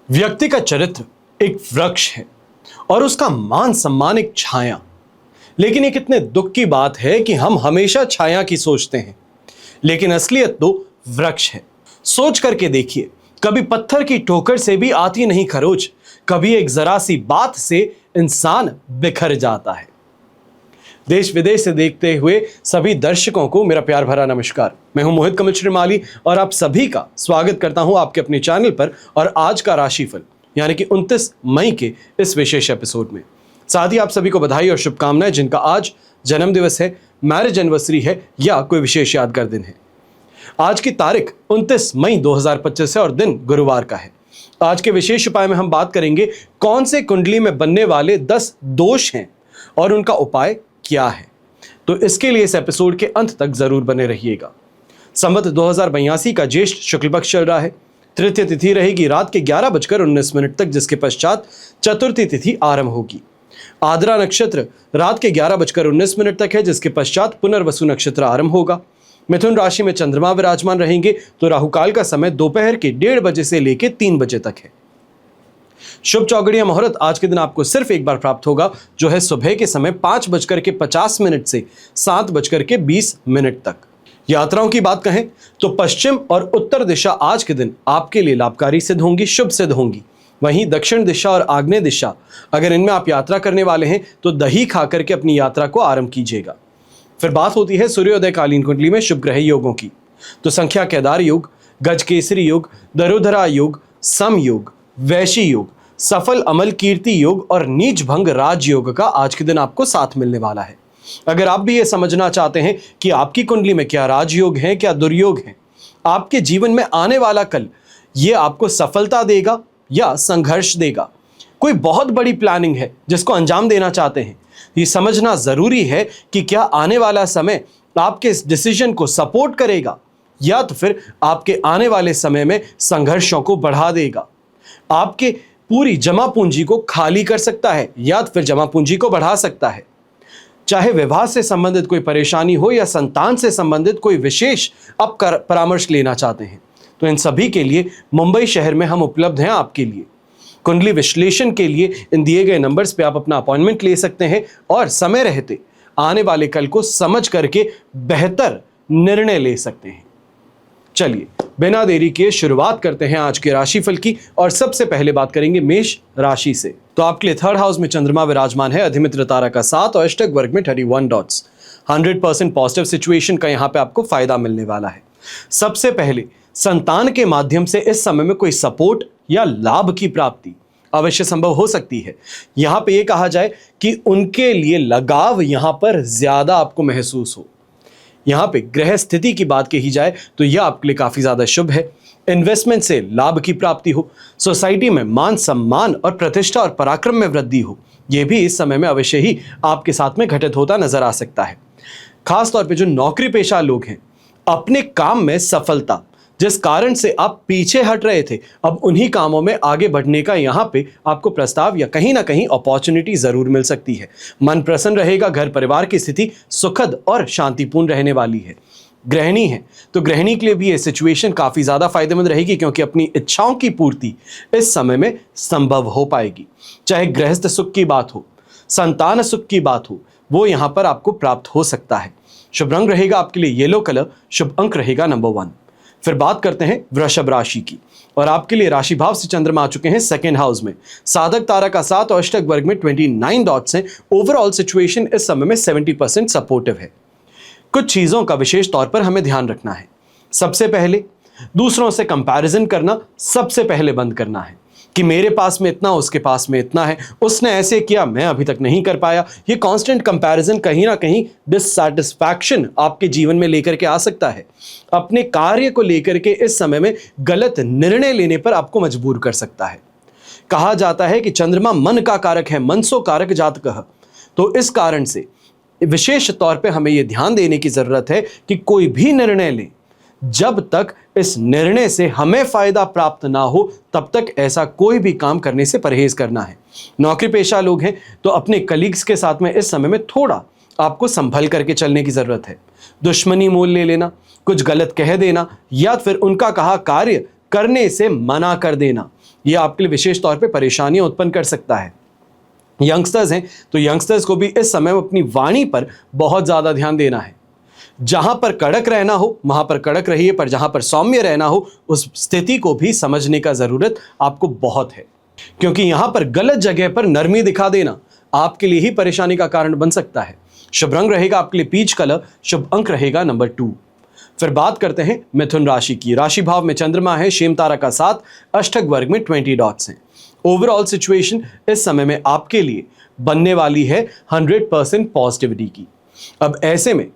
व्यक्ति का चरित्र एक वृक्ष है और उसका मान सम्मान एक छाया। लेकिन ये कितने दुख की बात है कि हम हमेशा छाया की सोचते हैं, लेकिन असलियत तो वृक्ष है। सोच करके देखिए, कभी पत्थर की ठोकर से भी आती नहीं खरोच, कभी एक जरा सी बात से इंसान बिखर जाता है। देश विदेश से देखते हुए सभी दर्शकों को मेरा प्यार भरा नमस्कार। मैं हूं मोहित कमल श्रीमाली और आप सभी का स्वागत करता हूं आपके अपने चैनल पर और आज का राशिफल यानी कि 29 मई के इस विशेष एपिसोड में। साथ ही आप सभी को बधाई और शुभकामनाएं जिनका आज जन्म दिवस है, मैरिज एनिवर्सरी है या कोई विशेष यादगार दिन है। आज की तारीख 29 मई 2025 है और दिन गुरुवार का है। आज के विशेष उपाय में हम बात करेंगे कौन से कुंडली में बनने वाले 10 दोष हैं और उनका उपाय क्या है। तो इसके लिए इस एपिसोड के अंत तक जरूर बने रहिएगा। संवत 2082 का ज्येष्ठ शुक्ल पक्ष चल रहा है। तृतीय तिथि रहेगी रात के 11:19 तक, जिसके पश्चात चतुर्थी तिथि आरंभ होगी। आद्रा नक्षत्र रात के 11:19 तक है, जिसके पश्चात पुनर्वसु नक्षत्र आरंभ होगा। मिथुन राशि में चंद्रमा विराजमान रहेंगे तो राहुकाल का समय दोपहर के 1:30 बजे से लेकर 3 बजे तक है। शुभ चौगड़िया मुहूर्त आज के दिन आपको सिर्फ एक बार प्राप्त होगा, जो है सुबह के समय 5:50 से 7:20 तक। यात्राओं की बात कहें तो पश्चिम और उत्तर दिशा आज के दिन आपके लिए लाभकारी सिद्ध होंगी, शुभ सिद्ध होंगी। वहीं दक्षिण दिशा और आग्नेय दिशा, अगर इनमें आप यात्रा करने वाले हैं तो दही खा करके अपनी यात्रा को आरंभ कीजिएगा। फिर बात होती है सूर्योदय कालीन कुंडली में शुभ ग्रह योगों की। तो संख्या केदार योग, गजकेसरी योग, दरोधरा योग, सम योग, वैशी योग, सफल अमल कीर्ति योग और नीच भंग राज योग का आज के दिन आपको साथ मिलने वाला है। अगर आप भी ये समझना चाहते हैं कि आपकी कुंडली में क्या राजयोग है, क्या दुर्योग है, आपके जीवन में आने वाला कल ये आपको सफलता देगा या संघर्ष देगा, कोई बहुत बड़ी प्लानिंग है जिसको अंजाम देना चाहते हैं, ये समझना जरूरी है कि क्या आने वाला समय आपके इस डिसीजन को सपोर्ट करेगा या तो फिर आपके आने वाले समय में संघर्षों को बढ़ा देगा, आपके पूरी जमा पूंजी को खाली कर सकता है या तो फिर जमा पूंजी को बढ़ा सकता है। चाहे विवाह से संबंधित कोई परेशानी हो या संतान से संबंधित कोई विशेष आप परामर्श लेना चाहते हैं, तो इन सभी के लिए मुंबई शहर में हम उपलब्ध हैं आपके लिए। कुंडली विश्लेषण के लिए इन दिए गए नंबर्स पे आप अपना अपॉइंटमेंट ले सकते हैं और समय रहते आने वाले कल को समझ करके बेहतर निर्णय ले सकते हैं। चलिए बिना देरी के शुरुआत करते हैं आज के राशिफल की और सबसे पहले बात करेंगे मेष राशि से। तो आपके लिए 3rd हाउस में चंद्रमा विराजमान है, अधिमित्र तारा का 7 और अष्टक वर्ग में 31 डॉट्स। 100% पॉजिटिव सिचुएशन का यहाँ पे आपको फायदा मिलने वाला है। सबसे पहले संतान के माध्यम से इस समय में कोई सपोर्ट या लाभ की प्राप्ति अवश्य संभव हो सकती है। यहाँ पे ये कहा जाए कि उनके लिए लगाव यहाँ पर ज्यादा आपको महसूस हो। यहाँ पे ग्रह स्थिति की बात कही जाए तो यह आपके लिए काफी ज्यादा शुभ है। इन्वेस्टमेंट से लाभ की प्राप्ति हो, सोसाइटी में मान सम्मान और प्रतिष्ठा और पराक्रम में वृद्धि हो, यह भी इस समय में अवश्य ही आपके साथ में घटित होता नजर आ सकता है। खास तौर पे जो नौकरी पेशा लोग हैं, अपने काम में सफलता जिस कारण से आप पीछे हट रहे थे, अब उन्हीं कामों में आगे बढ़ने का यहाँ पे आपको प्रस्ताव या कहीं ना कहीं अपॉर्चुनिटी जरूर मिल सकती है। मन प्रसन्न रहेगा, घर परिवार की स्थिति सुखद और शांतिपूर्ण रहने वाली है। गृहिणी है तो गृहिणी के लिए भी ये सिचुएशन काफी ज्यादा फायदेमंद रहेगी, क्योंकि अपनी इच्छाओं की पूर्ति इस समय में संभव हो पाएगी। चाहे गृहस्थ सुख की बात हो, संतान सुख की बात हो, वो यहाँ पर आपको प्राप्त हो सकता है। शुभ रंग रहेगा आपके लिए येलो कलर, शुभ अंक रहेगा नंबर 1। फिर बात करते हैं वृषभ राशि की और आपके लिए राशि भाव से चंद्रमा आ चुके हैं 2nd हाउस में। साधक तारा का 7 और अष्टक वर्ग में 29 डॉट्स हैं। ओवरऑल सिचुएशन इस समय में 70% सपोर्टिव है। कुछ चीजों का विशेष तौर पर हमें ध्यान रखना है। सबसे पहले दूसरों से कंपैरिजन करना सबसे पहले बंद करना है कि मेरे पास में इतना, उसके पास में इतना है, उसने ऐसे किया, मैं अभी तक नहीं कर पाया। ये कांस्टेंट कंपैरिजन कहीं ना कहीं डिससैटिस्फैक्शन आपके जीवन में लेकर के आ सकता है। अपने कार्य को लेकर के इस समय में गलत निर्णय लेने पर आपको मजबूर कर सकता है। कहा जाता है कि चंद्रमा मन का कारक है, मनसो कारक जातकः। तो इस कारण से विशेष तौर पे हमें यह ध्यान देने की जरूरत है कि कोई भी निर्णय ले, जब तक इस निर्णय से हमें फायदा प्राप्त ना हो तब तक ऐसा कोई भी काम करने से परहेज करना है। नौकरी पेशा लोग हैं तो अपने कलीग्स के साथ में इस समय में थोड़ा आपको संभल करके चलने की जरूरत है। दुश्मनी मोल ले लेना, कुछ गलत कह देना या फिर उनका कहा कार्य करने से मना कर देना, ये आपके लिए विशेष तौर पे परेशानियां उत्पन्न कर सकता है। यंगस्टर्स हैं तो यंगस्टर्स को भी इस समय अपनी वाणी पर बहुत ज़्यादा ध्यान देना है। जहां पर कड़क रहना हो वहां पर कड़क रहिए, पर जहां पर सौम्य रहना हो उस स्थिति को भी समझने का ज़रूरत आपको बहुत है, क्योंकि यहां पर गलत जगह पर नरमी दिखा देना आपके लिए ही परेशानी का कारण बन सकता है। शुभ रंग रहेगा आपके लिए पीच कलर, शुभ अंक रहेगा नंबर 2। फिर बात करते हैं मिथुन राशि की। राशि भाव में चंद्रमा है, शेम तारा का 7, अष्टक वर्ग में 20 डॉट्स हैं। ओवरऑल सिचुएशन इस समय में आपके लिए बनने वाली है 100% पॉजिटिविटी की। अब ऐसे में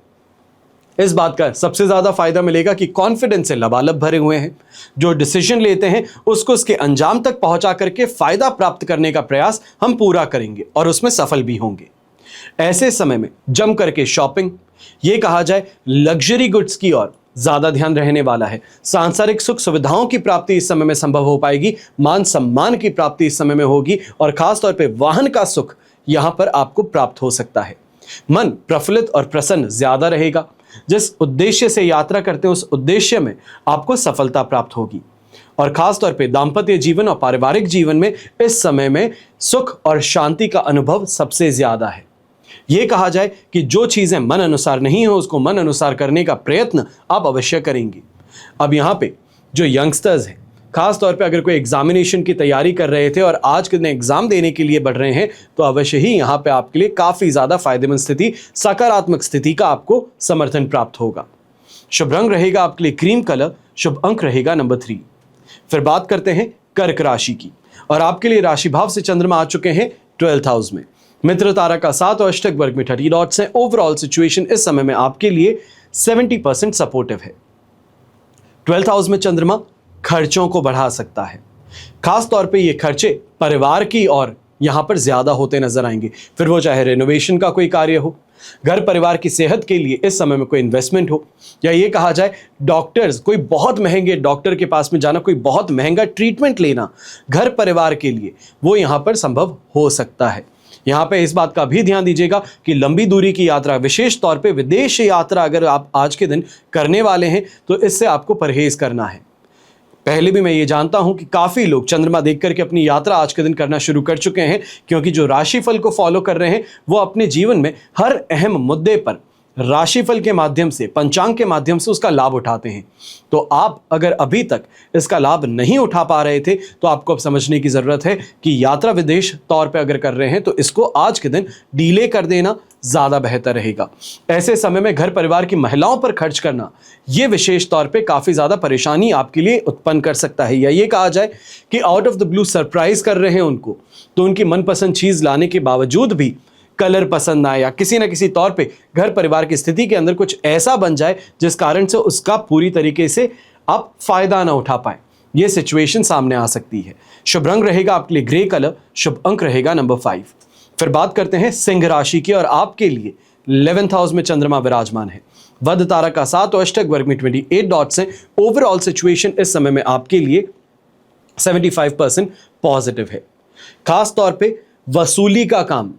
इस बात का सबसे ज़्यादा फायदा मिलेगा कि कॉन्फिडेंस से लबालब भरे हुए हैं। जो डिसीजन लेते हैं उसको उसके अंजाम तक पहुंचा करके फायदा प्राप्त करने का प्रयास हम पूरा करेंगे और उसमें सफल भी होंगे। ऐसे समय में जम करके शॉपिंग, ये कहा जाए लग्जरी गुड्स की ओर ज़्यादा ध्यान रहने वाला है। सांसारिक सुख सुविधाओं की प्राप्ति इस समय में संभव हो पाएगी, मान सम्मान की प्राप्ति इस समय में होगी और खासतौर पर वाहन का सुख यहाँ पर आपको प्राप्त हो सकता है। मन प्रफुल्लित और प्रसन्न ज़्यादा रहेगा। जिस उद्देश्य से यात्रा करते हैं उस उद्देश्य में आपको सफलता प्राप्त होगी और खासतौर पे दाम्पत्य जीवन और पारिवारिक जीवन में इस समय में सुख और शांति का अनुभव सबसे ज्यादा है। ये कहा जाए कि जो चीजें मन अनुसार नहीं हो उसको मन अनुसार करने का प्रयत्न आप अवश्य करेंगे। अब यहाँ पे जो यंगस्टर्स हैं, खास तौर पे अगर कोई एग्जामिनेशन की तैयारी कर रहे थे और आज के दिन एग्जाम देने के लिए बढ़ रहे हैं तो अवश्य ही यहाँ पे आपके लिए काफ़ी ज़्यादा फायदेमंद स्थिति, सकारात्मक स्थिति का आपको समर्थन प्राप्त होगा। शुभ रंग रहेगा आपके लिए क्रीम कलर, शुभ अंक रहेगा नंबर 3। फिर बात करते हैं कर्क राशि की और आपके लिए राशि भाव से चंद्रमा आ चुके हैं 12th हाउस में। मित्र तारा का 7 और अष्टक वर्ग में 30 डॉट्स हैं। ओवरऑल सिचुएशन इस समय में आपके लिए 70% सपोर्टिव है। 12th हाउस में चंद्रमा खर्चों को बढ़ा सकता है। खास तौर पे ये खर्चे परिवार की और यहाँ पर ज़्यादा होते नजर आएंगे, फिर वो चाहे रेनोवेशन का कोई कार्य हो, घर परिवार की सेहत के लिए इस समय में कोई इन्वेस्टमेंट हो, या ये कहा जाए डॉक्टर्स, कोई बहुत महंगे डॉक्टर के पास में जाना, कोई बहुत महंगा ट्रीटमेंट लेना घर परिवार के लिए, वो यहाँ पर संभव हो सकता है। यहाँ पे इस बात का भी ध्यान दीजिएगा कि लंबी दूरी की यात्रा, विशेष तौर पे विदेश यात्रा अगर आप आज के दिन करने वाले हैं तो इससे आपको परहेज करना है। पहले भी मैं ये जानता हूं कि काफ़ी लोग चंद्रमा देख करके अपनी यात्रा आज के दिन करना शुरू कर चुके हैं, क्योंकि जो राशिफल को फॉलो कर रहे हैं वो अपने जीवन में हर अहम मुद्दे पर राशिफल के माध्यम से, पंचांग के माध्यम से उसका लाभ उठाते हैं। तो आप अगर अभी तक इसका लाभ नहीं उठा पा रहे थे तो आपको अब समझने की ज़रूरत है कि यात्रा विदेश तौर पे अगर कर रहे हैं तो इसको आज के दिन डीले कर देना ज़्यादा बेहतर रहेगा। ऐसे समय में घर परिवार की महिलाओं पर खर्च करना ये विशेष तौर पे काफ़ी ज़्यादा परेशानी आपके लिए उत्पन्न कर सकता है, या ये कहा जाए कि out of the blue surprise कर रहे हैं उनको, तो उनकी मनपसंद चीज़ लाने के बावजूद भी कलर पसंद ना आए या किसी न किसी तौर पे घर परिवार की स्थिति के अंदर कुछ ऐसा बन जाए जिस कारण से उसका पूरी तरीके से आप फायदा ना उठा पाए, ये सिचुएशन सामने आ सकती है। शुभ रंग रहेगा आपके लिए ग्रे कलर, शुभ अंक रहेगा नंबर 5। फिर बात करते हैं सिंह राशि की और आपके लिए 11th हाउस में चंद्रमा विराजमान है। वध तारा का 7 और अष्टक वर्ग में 28 डॉट्स हैं। ओवरऑल सिचुएशन इस समय में आपके लिए 75% पॉजिटिव है। खास तौर पे वसूली का काम,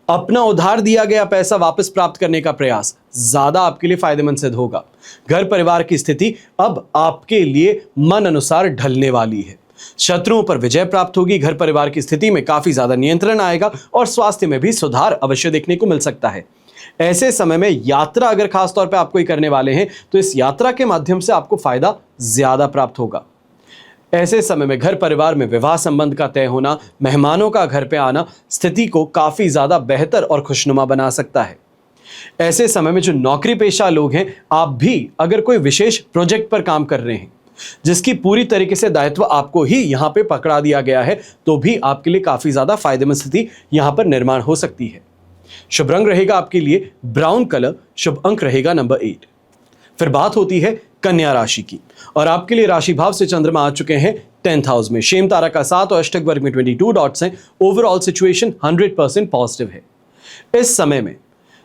अपना उधार दिया गया पैसा वापस प्राप्त करने का प्रयास ज्यादा आपके लिए फायदेमंद सिद्ध होगा। घर परिवार की स्थिति अब आपके लिए मन अनुसार ढलने वाली है। शत्रुओं पर विजय प्राप्त होगी, घर परिवार की स्थिति में काफी ज्यादा नियंत्रण आएगा और स्वास्थ्य में भी सुधार अवश्य देखने को मिल सकता है। ऐसे समय में यात्रा अगर खास तौर पे आप कोई करने वाले हैं तो इस यात्रा के माध्यम से आपको फायदा ज्यादा प्राप्त होगा। ऐसे समय में घर परिवार में विवाह संबंध का तय होना, मेहमानों का घर पे आना स्थिति को काफी ज्यादा बेहतर और खुशनुमा बना सकता है। ऐसे समय में जो नौकरी पेशा लोग हैं, आप भी अगर कोई विशेष प्रोजेक्ट पर काम कर रहे हैं जिसकी पूरी तरीके से दायित्व आपको ही यहाँ पे पकड़ा दिया गया है, तो भी आपके लिए काफी ज्यादा फायदेमंद स्थिति यहाँ पर निर्माण हो सकती है। शुभ रंग रहेगा आपके लिए ब्राउन कलर, शुभ अंक रहेगा नंबर 8। फिर बात होती है कन्या राशि की और आपके लिए राशि भाव से चंद्रमा आ चुके हैं 10th हाउस में। शेम तारा का 7 और अष्टक वर्ग में 22 डॉट्स हैं। ओवरऑल सिचुएशन 100% पॉजिटिव है। इस समय में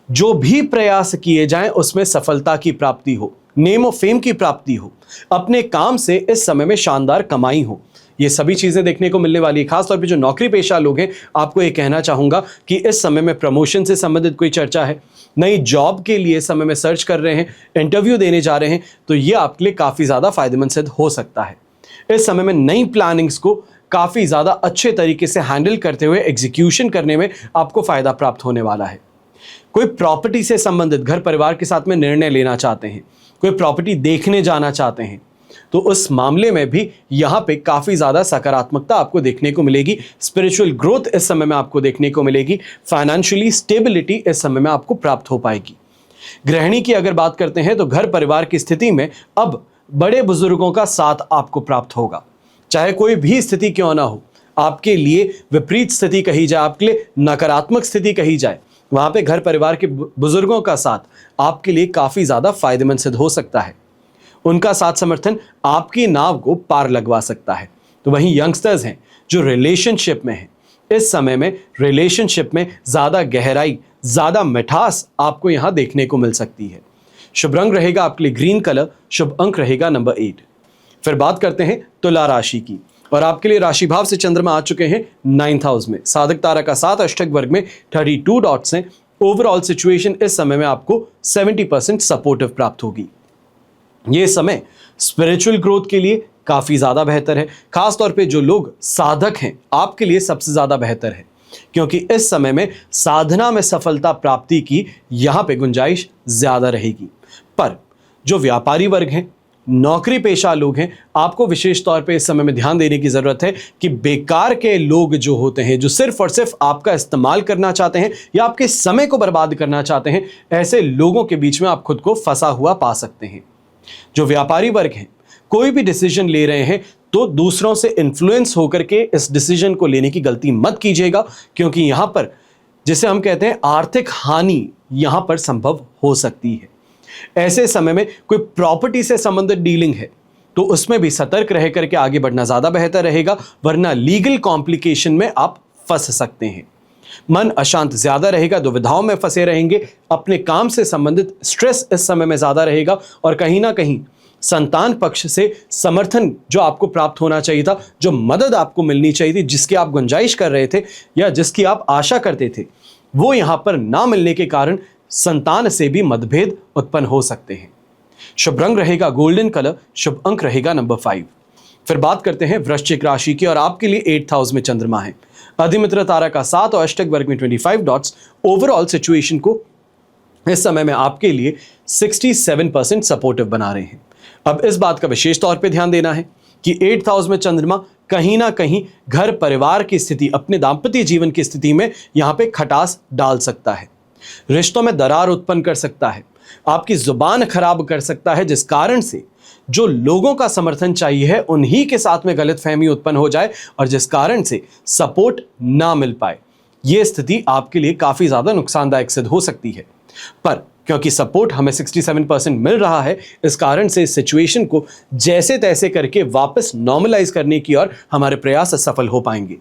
जो भी प्रयास किए जाएं उसमें सफलता की प्राप्ति हो, नेम और फेम की प्राप्ति हो, अपने काम से इस समय में शानदार कमाई हो, ये सभी चीज़ें देखने को मिलने वाली है। खासतौर पे जो नौकरी पेशा लोग हैं, आपको ये कहना चाहूँगा कि इस समय में प्रमोशन से संबंधित कोई चर्चा है, नई जॉब के लिए समय में सर्च कर रहे हैं, इंटरव्यू देने जा रहे हैं, तो ये आपके लिए काफ़ी ज़्यादा फायदेमंद सिद्ध हो सकता है। इस समय में नई प्लानिंग्स को काफी ज्यादा अच्छे तरीके से हैंडल करते हुए एग्जीक्यूशन करने में आपको फायदा प्राप्त होने वाला है। कोई प्रॉपर्टी से संबंधित घर परिवार के साथ में निर्णय लेना चाहते हैं, कोई प्रॉपर्टी देखने जाना चाहते हैं, तो उस मामले में भी यहां पे काफी ज्यादा सकारात्मकता आपको देखने को मिलेगी। स्पिरिचुअल ग्रोथ इस समय में आपको देखने को मिलेगी। फाइनेंशियली स्टेबिलिटी इस समय में आपको प्राप्त हो पाएगी। गृहिणी की अगर बात करते हैं तो घर परिवार की स्थिति में अब बड़े बुजुर्गों का साथ आपको प्राप्त होगा। चाहे कोई भी स्थिति क्यों ना हो, आपके लिए विपरीत स्थिति कही जाए, आपके लिए नकारात्मक स्थिति कही जाए, वहां पे घर परिवार के बुजुर्गों का साथ आपके लिए काफी ज्यादा फायदेमंद सिद्ध हो सकता है। उनका साथ समर्थन आपकी नाव को पार लगवा सकता है। तो वहीं यंगस्टर्स हैं जो रिलेशनशिप में हैं, इस समय में रिलेशनशिप में ज्यादा गहराई, ज्यादा मिठास आपको यहां देखने को मिल सकती है। शुभ रंग रहेगा आपके लिए ग्रीन कलर, शुभ अंक रहेगा नंबर 8। फिर बात करते हैं तुला राशि की, और आपके लिए राशि भाव से चंद्रमा आ चुके हैं 9th हाउस में। साधक तारा का 7 अष्टक वर्ग में 32 डॉट्स हैं। ओवरऑल सिचुएशन इस समय में आपको 70% सपोर्टिव प्राप्त होगी। ये समय स्पिरिचुअल ग्रोथ के लिए काफी ज्यादा बेहतर है। खास तौर पे जो लोग साधक हैं, आपके लिए सबसे ज्यादा बेहतर है, क्योंकि इस समय में साधना में सफलता प्राप्ति की यहां पे गुंजाइश ज्यादा रहेगी। पर जो व्यापारी वर्ग हैं, नौकरी पेशा लोग हैं, आपको विशेष तौर पे इस समय में ध्यान देने की जरूरत है कि बेकार के लोग जो होते हैं, जो सिर्फ और सिर्फ आपका इस्तेमाल करना चाहते हैं या आपके समय को बर्बाद करना चाहते हैं, ऐसे लोगों के बीच में आप खुद को फंसा हुआ पा सकते हैं। जो व्यापारी वर्ग हैं, कोई भी डिसीजन ले रहे हैं तो दूसरों से इन्फ्लुएंस होकर के इस डिसीजन को लेने की गलती मत कीजिएगा, क्योंकि यहां पर जिसे हम कहते हैं आर्थिक हानि यहां पर संभव हो सकती है। ऐसे समय में कोई प्रॉपर्टी से संबंधित डीलिंग है तो उसमें भी सतर्क रह करके आगे बढ़ना ज्यादा बेहतर रहेगा, वरना लीगल कॉम्प्लिकेशन में आप फंस सकते हैं। मन अशांत ज्यादा रहेगा, दुविधाओं में फंसे रहेंगे, अपने काम से संबंधित स्ट्रेस इस समय में ज्यादा रहेगा, और कहीं ना कहीं संतान पक्ष से समर्थन जो आपको प्राप्त होना चाहिए था, जो मदद आपको मिलनी चाहिए थी, जिसकी आप गुंजाइश कर रहे थे या जिसकी आप आशा करते थे, वो यहां पर ना मिलने के कारण संतान से भी मतभेद उत्पन्न हो सकते हैं। शुभ रंग रहेगा गोल्डन कलर, शुभ अंक रहेगा नंबर 5। फिर बात करते हैं वृश्चिक राशि की, और आपके लिए 8th हाउस में चंद्रमा है। अधिमित्र तारा का 7 और अष्टक वर्ग में 25 डॉट्स ओवरऑल सिचुएशन को इस समय में आपके लिए 67% सपोर्टिव बना रहे हैं। अब इस बात का विशेष तौर पे ध्यान देना है कि 8th हाउस में चंद्रमा कहीं ना कहीं घर परिवार की स्थिति, अपने दाम्पत्य जीवन की स्थिति में यहां पे खटास डाल सकता है, रिश्तों में दरार उत्पन्न कर सकता है, आपकी जुबान खराब कर सकता है, जिस कारण से जो लोगों का समर्थन चाहिए है उन्हीं के साथ में गलतफहमी उत्पन्न हो जाए और जिस कारण से सपोर्ट ना मिल पाए। यह स्थिति आपके लिए काफी ज्यादा नुकसानदायक सिद्ध हो सकती है। पर क्योंकि सपोर्ट हमें 67% मिल रहा है, इस कारण से इस सिचुएशन को जैसे तैसे करके वापस नॉर्मलाइज करने की ओर हमारे प्रयास सफल हो पाएंगे।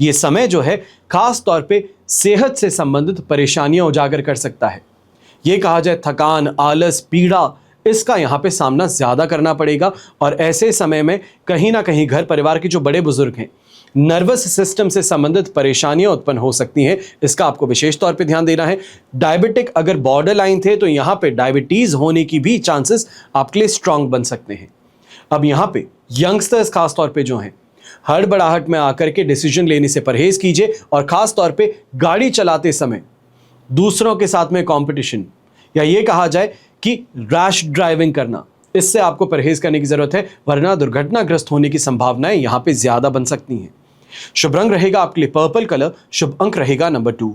ये समय जो है खास तौर पे सेहत से संबंधित परेशानियां उजागर कर सकता है। ये कहा जाए थकान, आलस, पीड़ा, इसका यहाँ पे सामना ज्यादा करना पड़ेगा, और ऐसे समय में कहीं ना कहीं घर परिवार के जो बड़े बुजुर्ग हैं, नर्वस सिस्टम से संबंधित परेशानियां उत्पन्न हो सकती हैं। इसका आपको विशेष तौर पे ध्यान देना है। डायबिटिक अगर बॉर्डर लाइन थे तो यहाँ पे डायबिटीज होने की भी चांसेस आपके लिए स्ट्रांग बन सकते हैं। अब यहाँ पे यंगस्टर्स खास तौर पे जो हैं, हड़बड़ाहट में आकर के डिसीजन लेने से परहेज कीजिए, और खास तौर पे गाड़ी चलाते समय दूसरों के साथ में कंपटीशन या ये कहा जाए कि रैश ड्राइविंग करना, इससे आपको परहेज करने की जरूरत है, वरना दुर्घटनाग्रस्त होने की संभावनाएं यहां पे ज्यादा बन सकती हैं। शुभ रंग रहेगा आपके लिए पर्पल कलर, शुभ अंक रहेगा नंबर 2।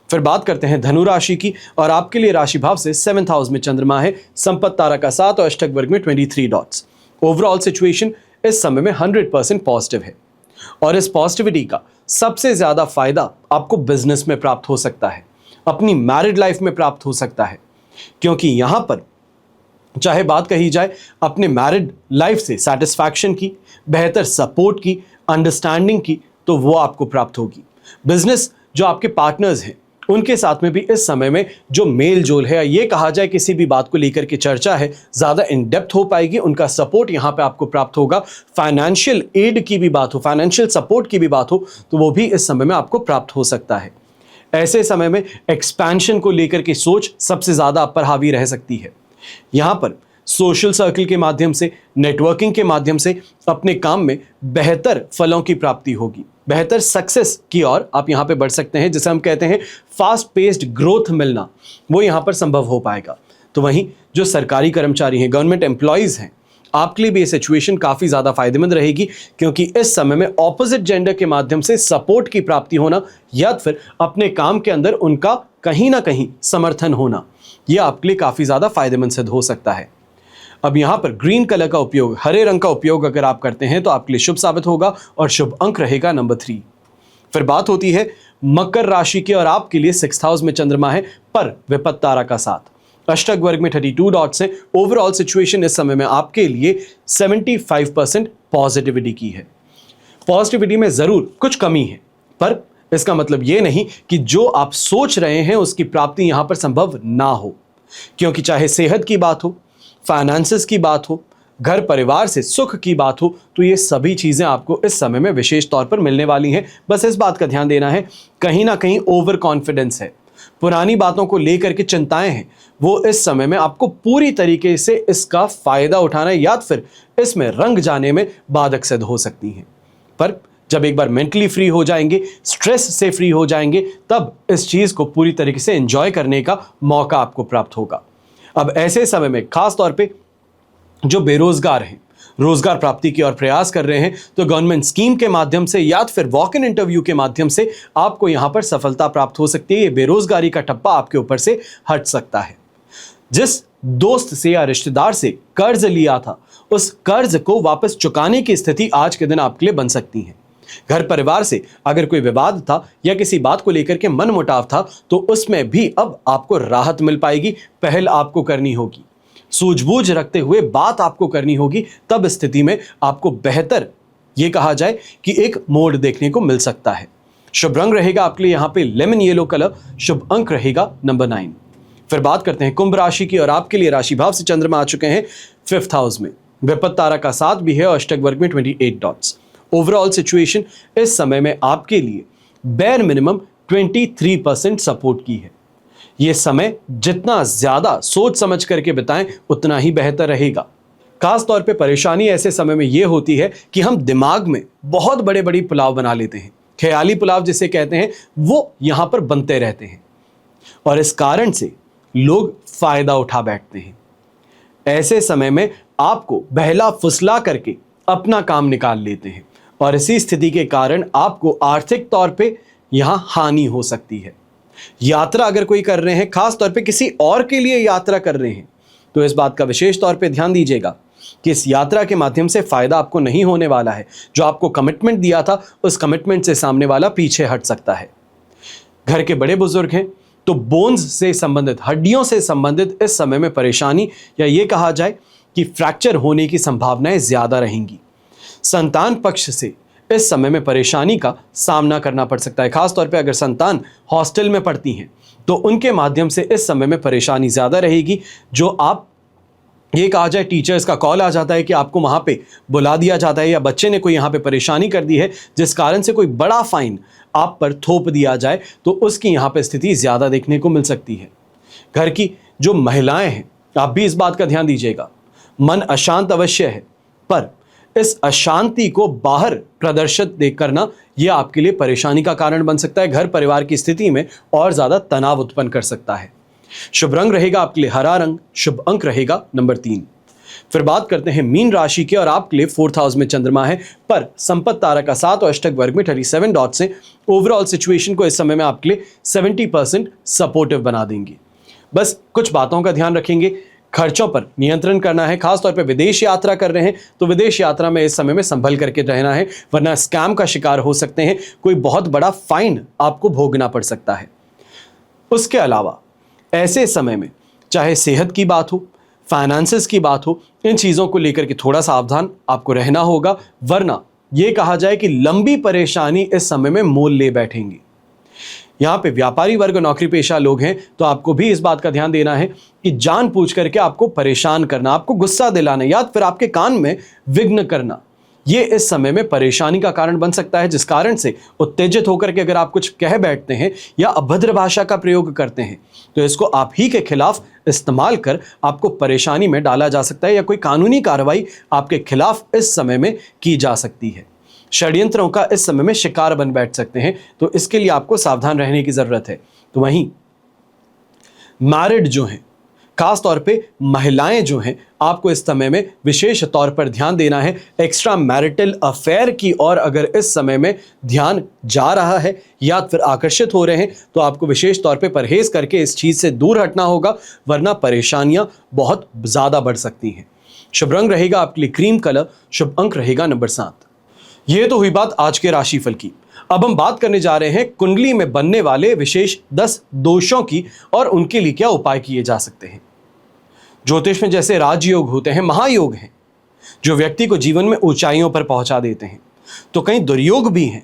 फिर बात करते हैं धनु राशि की, और आपके लिए राशि भाव से 7th हाउस में चंद्रमा है। संपत्ति तारा का 7 और अष्टक वर्ग में 23 डॉट्स। ओवरऑल सिचुएशन इस समय में 100% पॉजिटिव है, और इस पॉजिटिविटी का सबसे ज्यादा फायदा आपको बिजनेस में प्राप्त हो सकता है, अपनी मैरिड लाइफ में प्राप्त हो सकता है, क्योंकि यहां पर चाहे बात कही जाए अपने मैरिड लाइफ से सेटिस्फैक्शन की, बेहतर सपोर्ट की, अंडरस्टैंडिंग की, तो वो आपको प्राप्त होगी। बिजनेस जो आपके पार्टनर्स हैं उनके साथ में भी इस समय में जो मेल जोल है, ये कहा जाए किसी भी बात को लेकर के चर्चा है, ज़्यादा इन डेप्थ हो पाएगी, उनका सपोर्ट यहाँ पे आपको प्राप्त होगा। फाइनेंशियल एड की भी बात हो, फाइनेंशियल सपोर्ट की भी बात हो, तो वो भी इस समय में आपको प्राप्त हो सकता है। ऐसे समय में एक्सपेंशन को लेकर के सोच सबसे ज़्यादा आप पर हावी रह सकती है। यहाँ पर सोशल सर्कल के माध्यम से, नेटवर्किंग के माध्यम से अपने काम में बेहतर फलों की प्राप्ति होगी, बेहतर सक्सेस की ओर आप यहां पे बढ़ सकते हैं, जिसे हम कहते हैं फास्ट पेस्ड ग्रोथ मिलना, वो यहां पर संभव हो पाएगा। तो वहीं जो सरकारी कर्मचारी हैं, गवर्नमेंट एम्प्लॉयज हैं, आपके लिए भी ये सिचुएशन काफी ज्यादा फायदेमंद रहेगी, क्योंकि इस समय में ऑपोजिट जेंडर के माध्यम से सपोर्ट की प्राप्ति होना या फिर अपने काम के अंदर उनका कहीं ना कहीं समर्थन होना, यह आपके लिए काफी ज्यादा फायदेमंद सिद्ध हो सकता है। अब यहां पर ग्रीन कलर का उपयोग, हरे रंग का उपयोग अगर आप करते हैं तो आपके लिए शुभ साबित होगा और शुभ अंक रहेगा नंबर 3। फिर बात होती है मकर राशि की और आपके लिए 6th हाउस में चंद्रमा है पर विपत्त तारा का साथ, अष्टक वर्ग में 32 डॉट्स है। ओवरऑल सिचुएशन इस समय में आपके लिए 75% पॉजिटिविटी की है। पॉजिटिविटी में जरूर कुछ कमी है, पर इसका मतलब यह नहीं कि जो आप सोच रहे हैं उसकी प्राप्ति यहां पर संभव ना हो, क्योंकि चाहे सेहत की बात हो, फाइनेंसेस की बात हो, घर परिवार से सुख की बात हो, तो ये सभी चीजें आपको इस समय में विशेष तौर पर मिलने वाली हैं। बस इस बात का ध्यान देना है, कहीं ना कहीं ओवर कॉन्फिडेंस है, पुरानी बातों को लेकर के चिंताएं हैं, वो इस समय में आपको पूरी तरीके से इसका फायदा उठाना या फिर इसमें रंग जाने में बाधक सिद्ध हो सकती हैं। पर जब एक बार मेंटली फ्री हो जाएंगे, स्ट्रेस से फ्री हो जाएंगे, तब इस चीज को पूरी तरीके से एंजॉय करने का मौका आपको प्राप्त होगा। अब ऐसे समय में खास तौर पे जो बेरोजगार हैं, रोजगार प्राप्ति की ओर प्रयास कर रहे हैं, तो गवर्नमेंट स्कीम के माध्यम से या फिर वॉक इन इंटरव्यू के माध्यम से आपको यहां पर सफलता प्राप्त हो सकती है। ये बेरोजगारी का ठप्पा आपके ऊपर से हट सकता है। जिस दोस्त से या रिश्तेदार से कर्ज लिया था, उस कर्ज को वापस चुकाने की स्थिति आज के दिन आपके लिए बन सकती है। घर परिवार से अगर कोई विवाद था या किसी बात को लेकर के मनमुटाव था, तो उसमें भी अब आपको राहत मिल पाएगी। पहल आपको करनी होगी, सूझबूझ रखते हुए बात आपको करनी होगी, तब स्थिति में आपको बेहतर ये कहा जाए कि एक मोड़ देखने को मिल सकता है। शुभ रंग रहेगा आपके लिए यहां पे लेमन येलो कलर, शुभ अंक रहेगा नंबर 9। फिर बात करते हैं कुंभ राशि की और आपके लिए राशि भाव से चंद्रमा आ चुके हैं 5th हाउस में, विपत्त तारा का साथ भी है और अष्टक वर्ग में 28 डॉट्स। ओवरऑल सिचुएशन इस समय में आपके लिए बेयर मिनिमम 23% सपोर्ट की है। यह समय जितना ज्यादा सोच समझ करके बिताएं उतना ही बेहतर रहेगा। खास तौर पे परेशानी ऐसे समय में यह होती है कि हम दिमाग में बहुत बड़े बड़ी पुलाव बना लेते हैं, ख्याली पुलाव जिसे कहते हैं, वो यहां पर बनते रहते हैं और इस कारण से लोग फायदा उठा बैठते हैं। ऐसे समय में आपको बहला फुसला करके अपना काम निकाल लेते हैं और इसी स्थिति के कारण आपको आर्थिक तौर पे यहां हानि हो सकती है। यात्रा अगर कोई कर रहे हैं, खास तौर पे किसी और के लिए यात्रा कर रहे हैं, तो इस बात का विशेष तौर पे ध्यान दीजिएगा कि इस यात्रा के माध्यम से फायदा आपको नहीं होने वाला है। जो आपको कमिटमेंट दिया था, उस कमिटमेंट से सामने वाला पीछे हट सकता है। घर के बड़े बुजुर्ग हैं तो बोन्स से संबंधित, हड्डियों से संबंधित इस समय में परेशानी या ये कहा जाए कि फ्रैक्चर होने की संभावनाएं ज्यादा रहेंगी। संतान पक्ष से इस समय में परेशानी का सामना करना पड़ सकता है। खासतौर पे अगर संतान हॉस्टल में पढ़ती हैं तो उनके माध्यम से इस समय में परेशानी ज्यादा रहेगी। जो आप ये कहा जाए टीचर्स का कॉल आ जाता है कि आपको वहां पे बुला दिया जाता है या बच्चे ने कोई यहां पे परेशानी कर दी है जिस कारण से कोई बड़ा फाइन आप पर थोप दिया जाए, तो उसकी यहां पे स्थिति ज्यादा देखने को मिल सकती है। घर की जो महिलाएं हैं, आप भी इस बात का ध्यान दीजिएगा, मन अशांत अवश्य है, पर इस अशांति को बाहर प्रदर्शित देख करना यह आपके लिए परेशानी का कारण बन सकता है। घर परिवार की स्थिति में और ज्यादा तनाव उत्पन्न कर सकता है। शुभ रंग रहेगा आपके लिए हरा रंग, शुभ अंक रहेगा नंबर 3। फिर बात करते हैं मीन राशि की और आपके लिए 4th हाउस में चंद्रमा है पर संपत्त तारा का 7 और अष्टक वर्ग में 37 डॉट्स से ओवरऑल सिचुएशन को इस समय में आपके लिए 70% सपोर्टिव बना देंगे। बस कुछ बातों का ध्यान रखेंगे, खर्चों पर नियंत्रण करना है। खासतौर पर विदेश यात्रा कर रहे हैं तो विदेश यात्रा में इस समय में संभल करके रहना है, वरना स्कैम का शिकार हो सकते हैं, कोई बहुत बड़ा फाइन आपको भोगना पड़ सकता है। उसके अलावा ऐसे समय में चाहे सेहत की बात हो, फाइनेंसेस की बात हो, इन चीज़ों को लेकर के थोड़ा सावधान आपको रहना होगा, वरना यह कहा जाए कि लंबी परेशानी इस समय में मोल ले बैठेंगी। यहाँ पे व्यापारी वर्ग, नौकरी पेशा लोग हैं तो आपको भी इस बात का ध्यान देना है कि जानबूझ करके आपको परेशान करना, आपको गुस्सा दिलाना या फिर आपके कान में विघ्न करना, ये इस समय में परेशानी का कारण बन सकता है, जिस कारण से उत्तेजित होकर के अगर आप कुछ कह बैठते हैं या अभद्र भाषा का प्रयोग करते हैं तो इसको आप ही के खिलाफ इस्तेमाल कर आपको परेशानी में डाला जा सकता है या कोई कानूनी कार्रवाई आपके खिलाफ इस समय में की जा सकती है। षड्यंत्रों का इस समय में शिकार बन बैठ सकते हैं, तो इसके लिए आपको सावधान रहने की जरूरत है। तो वहीं मैरिड जो हैं, खास तौर पे महिलाएं जो हैं, आपको इस समय में विशेष तौर पर ध्यान देना है। एक्स्ट्रा मैरिटल अफेयर की ओर अगर इस समय में ध्यान जा रहा है या फिर आकर्षित हो रहे हैं तो आपको विशेष तौर पे परहेज करके इस चीज से दूर हटना होगा, वरना परेशानियां बहुत ज्यादा बढ़ सकती हैं। शुभ रंग रहेगा आपके लिए क्रीम कलर, शुभ अंक रहेगा नंबर 7। ये तो हुई बात आज के राशिफल की। अब हम बात करने जा रहे हैं कुंडली में बनने वाले विशेष 10 दोषों की और उनके लिए क्या उपाय किए जा सकते हैं। ज्योतिष में जैसे राजयोग होते हैं, महायोग हैं जो व्यक्ति को जीवन में ऊंचाइयों पर पहुंचा देते हैं, तो कई दुर्योग भी हैं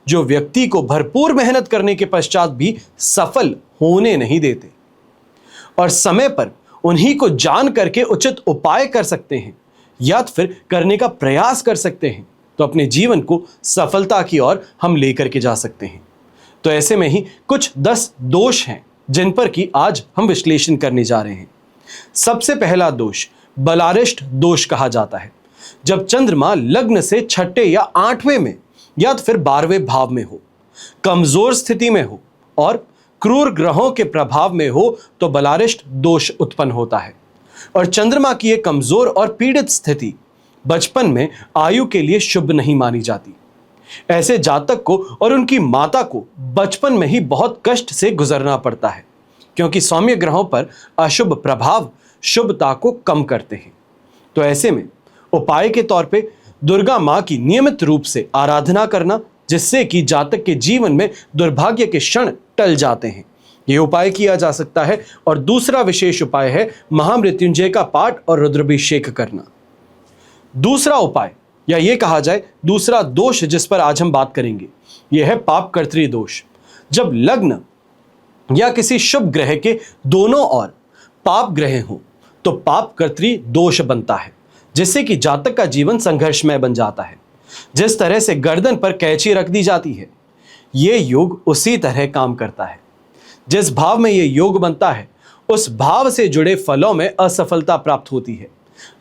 जो व्यक्ति को भरपूर मेहनत करने के पश्चात भी सफल होने नहीं देते, और समय पर उन्हीं को जान करके उचित उपाय कर सकते हैं या फिर करने का प्रयास कर सकते हैं तो अपने जीवन को सफलता की ओर हम लेकर के जा सकते हैं। तो ऐसे में ही कुछ 10 दोष हैं जिन पर कि आज हम विश्लेषण करने जा रहे हैं। सबसे पहला दोष बलारिष्ट दोष कहा जाता है। जब चंद्रमा लग्न से 6ठे या 8वें में या फिर 12वें भाव में हो, कमजोर स्थिति में हो और क्रूर ग्रहों के प्रभाव में हो तो बलारिष्ट दोष उत्पन्न होता है। और चंद्रमा की एक कमजोर और पीड़ित स्थिति बचपन में आयु के लिए शुभ नहीं मानी जाती। ऐसे जातक को और उनकी माता को बचपन में ही बहुत कष्ट से गुजरना पड़ता है, क्योंकि सौम्य ग्रहों पर अशुभ प्रभाव शुभता को कम करते हैं। तो ऐसे में उपाय के तौर पे दुर्गा मां की नियमित रूप से आराधना करना, जिससे कि जातक के जीवन में दुर्भाग्य के क्षण टल जाते हैं, ये उपाय किया जा सकता है। और दूसरा विशेष उपाय है महामृत्युंजय का पाठ और रुद्राभिषेक करना। दूसरा उपाय या ये कहा जाए दूसरा दोष जिस पर आज हम बात करेंगे, यह है पाप कर्तृ दोष। जब लग्न या किसी शुभ ग्रह के दोनों ओर पाप ग्रह हो तो पाप कर्तृ दोष बनता है, जिससे कि जातक का जीवन संघर्षमय बन जाता है। जिस तरह से गर्दन पर कैंची रख दी जाती है, ये योग उसी तरह काम करता है। जिस भाव में ये योग बनता है उस भाव से जुड़े फलों में असफलता प्राप्त होती है।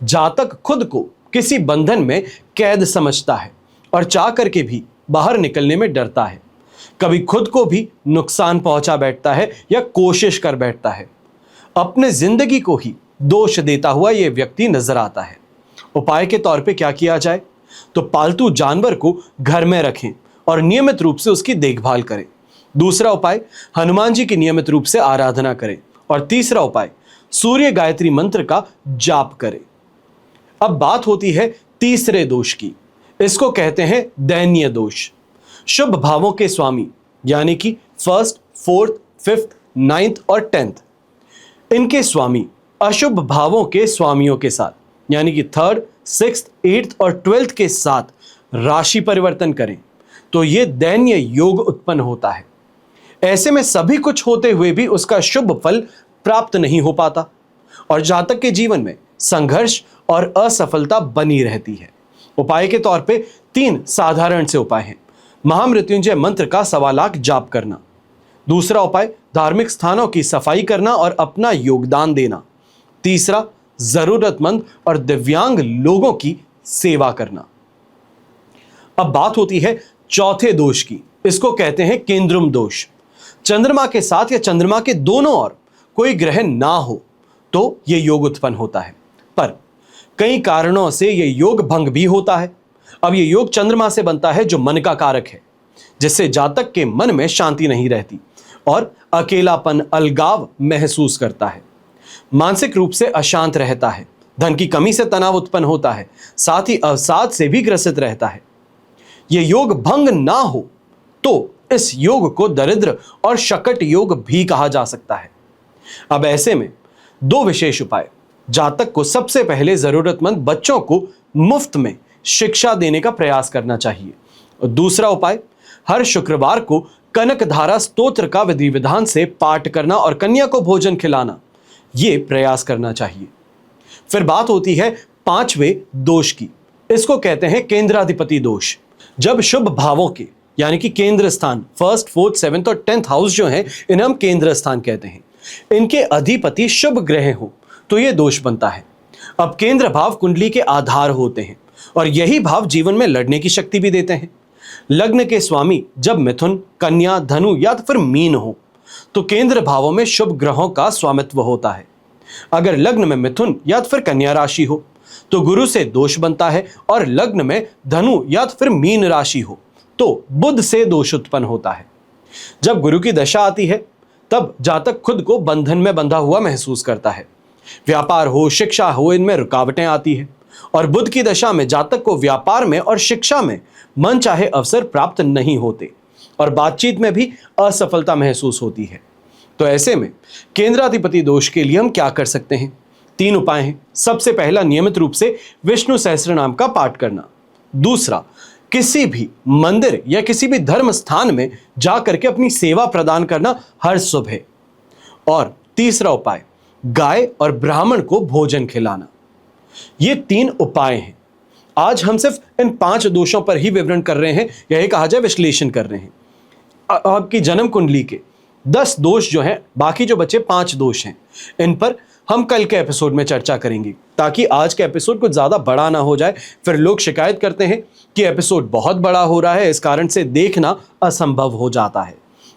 जातक खुद को किसी बंधन में कैद समझता है और चाह करके भी बाहर निकलने में डरता है। कभी खुद को भी नुकसान पहुंचा बैठता है या कोशिश कर बैठता है। अपने जिंदगी को ही दोष देता हुआ यह व्यक्ति नजर आता है। उपाय के तौर पे क्या किया जाए, तो पालतू जानवर को घर में रखें और नियमित रूप से उसकी देखभाल करें। दूसरा उपाय हनुमान जी की नियमित रूप से आराधना करें। और तीसरा उपाय सूर्य गायत्री मंत्र का जाप करें। अब बात होती है तीसरे दोष की। इसको कहते हैं दैन्य दोष। शुभ भावों के स्वामी यानी कि 1st, 4th, 5th, 9th और 10th, इनके स्वामी अशुभ भावों के स्वामियों के साथ यानी कि 3rd, 6th, 8th और 12th के साथ राशि परिवर्तन करें तो ये दैन्य योग उत्पन्न होता है। ऐसे में सभी कुछ होते हुए भी उसका शुभ फल प्राप्त नहीं हो पाता और जातक के जीवन में संघर्ष और असफलता बनी रहती है। उपाय के तौर पे 3 साधारण से उपाय हैं। महामृत्युंजय मंत्र का 1.25 लाख जाप करना। दूसरा उपाय धार्मिक स्थानों की सफाई करना और अपना योगदान देना। तीसरा जरूरतमंद और दिव्यांग लोगों की सेवा करना। अब बात होती है चौथे दोष की। इसको कहते हैं केंद्रुम दोष। चंद्रमा के साथ या चंद्रमा के दोनों ओर कोई ग्रह ना हो तो यह योग उत्पन्न होता है, पर कई कारणों से यह योग भंग भी होता है। अब यह योग चंद्रमा से बनता है जो मन का कारक है, जिससे जातक के मन में शांति नहीं रहती और अकेलापन, अलगाव महसूस करता है। मानसिक रूप से अशांत रहता है। धन की कमी से तनाव उत्पन्न होता है, साथ ही अवसाद से भी ग्रसित रहता है। यह योग भंग ना हो तो इस योग को दरिद्र और शकट योग भी कहा जा सकता है। अब ऐसे में 2 विशेष उपाय। जातक को सबसे पहले जरूरतमंद बच्चों को मुफ्त में शिक्षा देने का प्रयास करना चाहिए। और दूसरा उपाय हर शुक्रवार को कनक धारा स्तोत्र का विधि विधान से पाठ करना और कन्या को भोजन खिलाना, ये प्रयास करना चाहिए। फिर बात होती है 5वें दोष की। इसको कहते हैं केंद्राधिपति दोष। जब शुभ भावों के यानी कि केंद्र स्थान, फर्स्ट, फोर्थ, सेवेंथ और 10th हाउस जो हैं, इन्हें हम केंद्र स्थान कहते हैं, इनके अधिपति शुभ ग्रह हो तो यह दोष बनता है। अब केंद्र भाव कुंडली के आधार होते हैं और यही भाव जीवन में लड़ने की शक्ति भी देते हैं। लग्न के स्वामी जब मिथुन, कन्या, धनु या तो फिर मीन हो तो केंद्र भावों में शुभ ग्रहों का स्वामित्व होता है। अगर लग्न में मिथुन या तो फिर कन्या राशि हो तो गुरु से दोष बनता है, और लग्न में धनु या तो फिर मीन राशि हो तो बुध से दोष उत्पन्न होता है। जब गुरु की दशा आती है तब जातक खुद को बंधन में बंधा हुआ महसूस करता है। व्यापार हो, शिक्षा हो, इनमें रुकावटें आती है। और बुध की दशा में जातक को व्यापार में और शिक्षा में मन चाहे अवसर प्राप्त नहीं होते और बातचीत में भी असफलता महसूस होती है। तो ऐसे में केंद्राधिपति दोष के लिए हम क्या कर सकते हैं? 3 उपाय हैं। सबसे पहला, नियमित रूप से विष्णु सहस्त्र नाम का पाठ करना। दूसरा, किसी भी मंदिर या किसी भी धर्म स्थान में जाकर के अपनी सेवा प्रदान करना हर सुबह। और तीसरा उपाय, गाय और ब्राह्मण को भोजन खिलाना। ये 3 उपाय हैं। आज हम सिर्फ इन 5 दोषों पर ही विवरण कर रहे हैं, यही कहा जाए विश्लेषण कर रहे हैं। आपकी जन्म कुंडली के 10 दोष जो हैं, बाकी जो बचे 5 दोष हैं, इन पर हम कल के एपिसोड में चर्चा करेंगे, ताकि आज का एपिसोड कुछ ज़्यादा बड़ा ना हो जाए। फिर लोग शिकायत करते हैं कि एपिसोड बहुत बड़ा हो रहा है, इस कारण से देखना असंभव हो जाता है।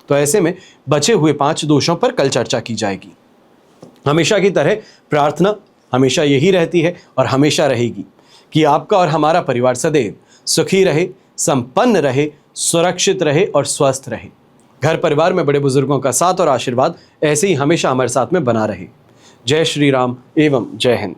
तो ऐसे में बचे हुए 5 दोषों पर कल चर्चा की जाएगी। हमेशा की तरह प्रार्थना हमेशा यही रहती है और हमेशा रहेगी कि आपका और हमारा परिवार सदैव सुखी रहे, संपन्न रहे, सुरक्षित रहे और स्वस्थ रहे। घर परिवार में बड़े बुजुर्गों का साथ और आशीर्वाद ऐसे ही हमेशा हमारे साथ में बना रहे। जय श्री राम एवं जय हिंद।